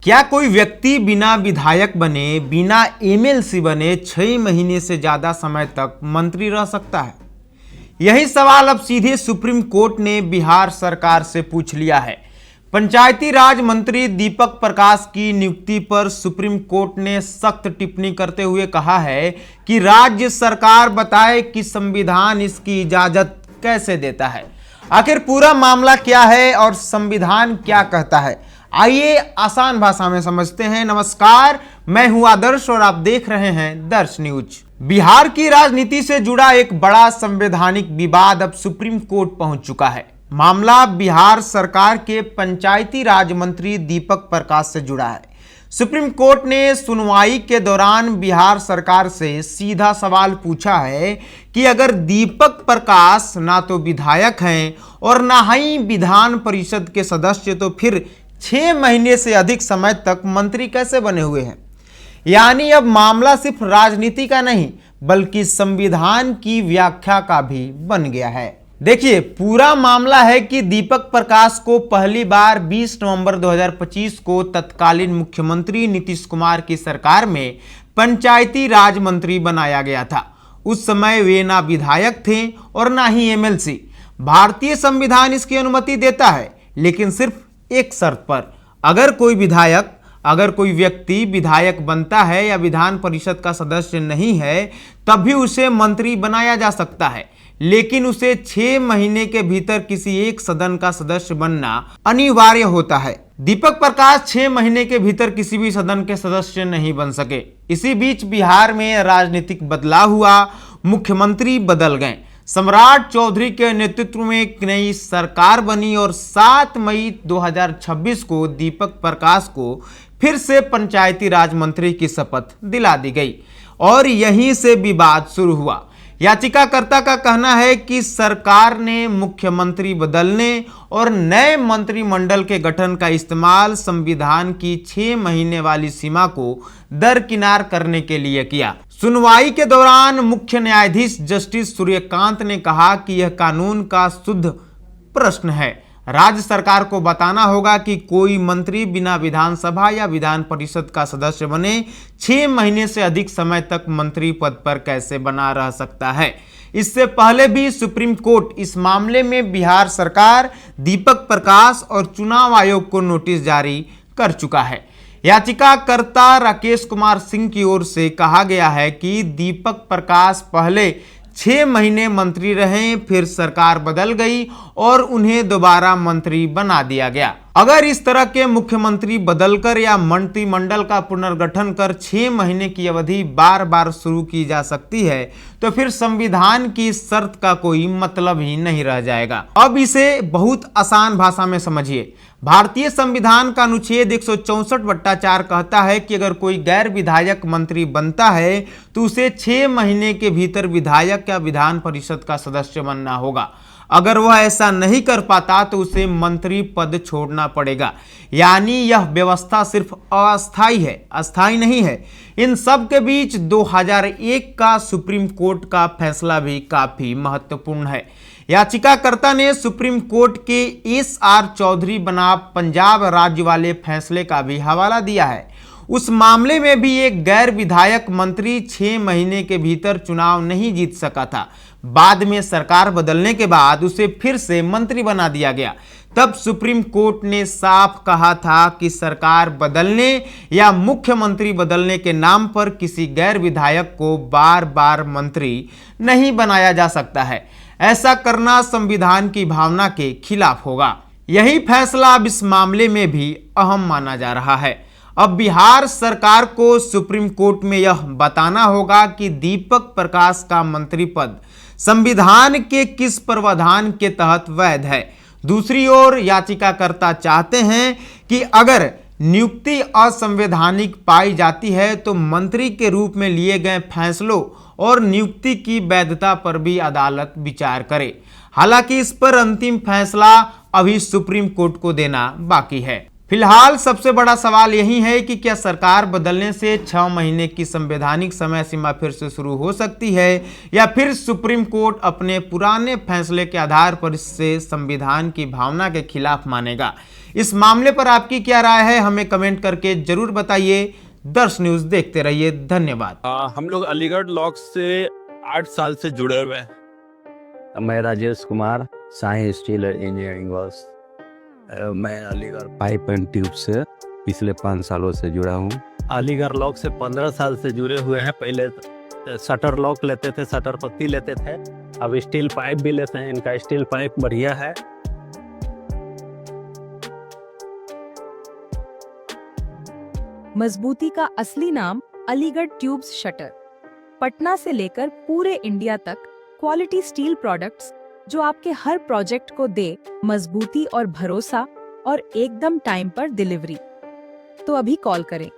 क्या कोई व्यक्ति बिना विधायक बने, बिना एमएलसी बने 6 महीने से ज्यादा समय तक मंत्री रह सकता है? यही सवाल अब सीधे सुप्रीम कोर्ट ने बिहार सरकार से पूछ लिया है। पंचायती राज मंत्री दीपक प्रकाश की नियुक्ति पर सुप्रीम कोर्ट ने सख्त टिप्पणी करते हुए कहा है कि राज्य सरकार बताए कि संविधान इसकी इजाजत कैसे देता है। आखिर पूरा मामला क्या है और संविधान क्या कहता है, आइए आसान भाषा में समझते हैं। नमस्कार, मैं हूं आदर्श और आप देख रहे हैं दर्श न्यूज। बिहार की राजनीति से जुड़ा एक बड़ा संवैधानिक विवाद अब सुप्रीम कोर्ट पहुंच चुका है। मामला बिहार सरकार के पंचायती राज मंत्री दीपक प्रकाश से जुड़ा है। सुप्रीम कोर्ट ने सुनवाई के दौरान बिहार सरकार से सीधा सवाल पूछा है कि अगर दीपक प्रकाश ना तो विधायक हैं और ना ही विधान परिषद के सदस्य, तो फिर 6 महीने से अधिक समय तक मंत्री कैसे बने हुए हैं। यानी अब मामला सिर्फ राजनीति का नहीं बल्कि संविधान की व्याख्या का भी बन गया है। देखिए, पूरा मामला है कि दीपक प्रकाश को पहली बार 20 नवंबर 2025 को तत्कालीन मुख्यमंत्री नीतीश कुमार की सरकार में पंचायती राज मंत्री बनाया गया था। उस समय वे ना विधायक थे और ना ही एमएलसी। भारतीय संविधान इसकी अनुमति देता है, लेकिन सिर्फ एक शर्त पर। अगर कोई व्यक्ति विधायक बनता है या विधान परिषद का सदस्य नहीं है, तब भी उसे मंत्री बनाया जा सकता है, लेकिन उसे 6 महीने के भीतर किसी एक सदन का सदस्य बनना अनिवार्य होता है। दीपक प्रकाश 6 महीने के भीतर किसी भी सदन के सदस्य नहीं बन सके। इसी बीच बिहार में राजनीतिक बदलाव हुआ, मुख्यमंत्री बदल गए। सम्राट चौधरी के नेतृत्व में एक नई सरकार बनी और 7 मई 2026 को दीपक प्रकाश को फिर से पंचायती राज मंत्री की शपथ दिला दी गई और यहीं से विवाद शुरू हुआ। याचिकाकर्ता का कहना है कि सरकार ने मुख्यमंत्री बदलने और नए मंत्रिमंडल के गठन का इस्तेमाल संविधान की 6 महीने वाली सीमा को दरकिनार करने के लिए किया। सुनवाई के दौरान मुख्य न्यायाधीश जस्टिस सूर्यकांत ने कहा कि यह कानून का शुद्ध प्रश्न है। राज्य सरकार को बताना होगा कि कोई मंत्री बिना विधानसभा या विधान परिषद का सदस्य बने 6 महीने से अधिक समय तक मंत्री पद पर कैसे बना रह सकता है। इससे पहले भी सुप्रीम कोर्ट इस मामले में बिहार सरकार, दीपक प्रकाश और चुनाव आयोग को नोटिस जारी कर चुका है। याचिकाकर्ता राकेश कुमार सिंह की ओर से कहा गया है कि दीपक प्रकाश पहले 6 महीने मंत्री रहे, फिर सरकार बदल गई और उन्हें दोबारा मंत्री बना दिया गया। अगर इस तरह के मुख्यमंत्री बदलकर या मंत्रिमंडल का पुनर्गठन कर 6 महीने की अवधि बार बार शुरू की जा सकती है, तो फिर संविधान की शर्त का कोई मतलब ही नहीं रह जाएगा। अब इसे बहुत आसान भाषा में समझिए। भारतीय संविधान का अनुच्छेद 164/4 कहता है कि अगर कोई गैर विधायक मंत्री बनता है तो उसे 6 महीने के भीतर विधायक या विधान परिषद का सदस्य बनना होगा। अगर वह ऐसा नहीं कर पाता तो उसे मंत्री पद छोड़ना पड़ेगा। यानी यह व्यवस्था सिर्फ अस्थायी है, अस्थायी नहीं है। इन सब के बीच 2001 का सुप्रीम कोर्ट का फैसला भी काफी महत्वपूर्ण है। याचिकाकर्ता ने सुप्रीम कोर्ट के एस.आर. चौधरी बनाम पंजाब राज्य वाले फैसले का भी हवाला दिया है। उस मामले में भी एक गैर विधायक मंत्री 6 महीने के भीतर चुनाव नहीं जीत सका था। बाद में सरकार बदलने के बाद उसे फिर से मंत्री बना दिया गया। तब सुप्रीम कोर्ट ने साफ कहा था कि सरकार बदलने या मुख्यमंत्री बदलने के नाम पर किसी गैर विधायक को बार बार मंत्री नहीं बनाया जा सकता है। ऐसा करना संविधान की भावना के खिलाफ होगा। यही फैसला अब इस मामले में भी अहम माना जा रहा है। अब बिहार सरकार को सुप्रीम कोर्ट में यह बताना होगा कि दीपक प्रकाश का मंत्री पद संविधान के किस प्रावधान के तहत वैध है। दूसरी ओर याचिकाकर्ता चाहते हैं कि अगर नियुक्ति असंवैधानिक पाई जाती है तो मंत्री के रूप में लिए गए फैसलों और नियुक्ति की वैधता पर भी अदालत विचार करे। हालांकि इस पर अंतिम फैसला अभी सुप्रीम कोर्ट को देना बाकी है। फिलहाल सबसे बड़ा सवाल यही है कि क्या सरकार बदलने से 6 महीने की संवैधानिक समय सीमा फिर से शुरू हो सकती है या फिर सुप्रीम कोर्ट अपने पुराने फैसले के आधार पर इससे संविधान की भावना के खिलाफ मानेगा। इस मामले पर आपकी क्या राय है, हमें कमेंट करके जरूर बताइए। दर्श न्यूज देखते रहिए। धन्यवाद। हम लोग अलीगढ़ लॉ से 8 साल से जुड़े हुए हैं। मैं Rajesh Kumar, Sai steel engineering works. मैं अलीगढ़ पाइप एंड ट्यूब से पिछले 5 सालों से जुड़ा हूँ। अलीगढ़ लॉक से 15 साल से जुड़े हुए हैं। पहले शटर लॉक लेते थे, शटर पत्ती लेते थे, अब स्टील पाइप भी लेते हैं। इनका स्टील पाइप बढ़िया है। मजबूती का असली नाम अलीगढ़ ट्यूब्स शटर। पटना से लेकर पूरे इंडिया तक क्वालिटी स्टील प्रोडक्ट्स जो आपके हर प्रोजेक्ट को दे मजबूती और भरोसा और एकदम टाइम पर डिलीवरी। तो अभी कॉल करें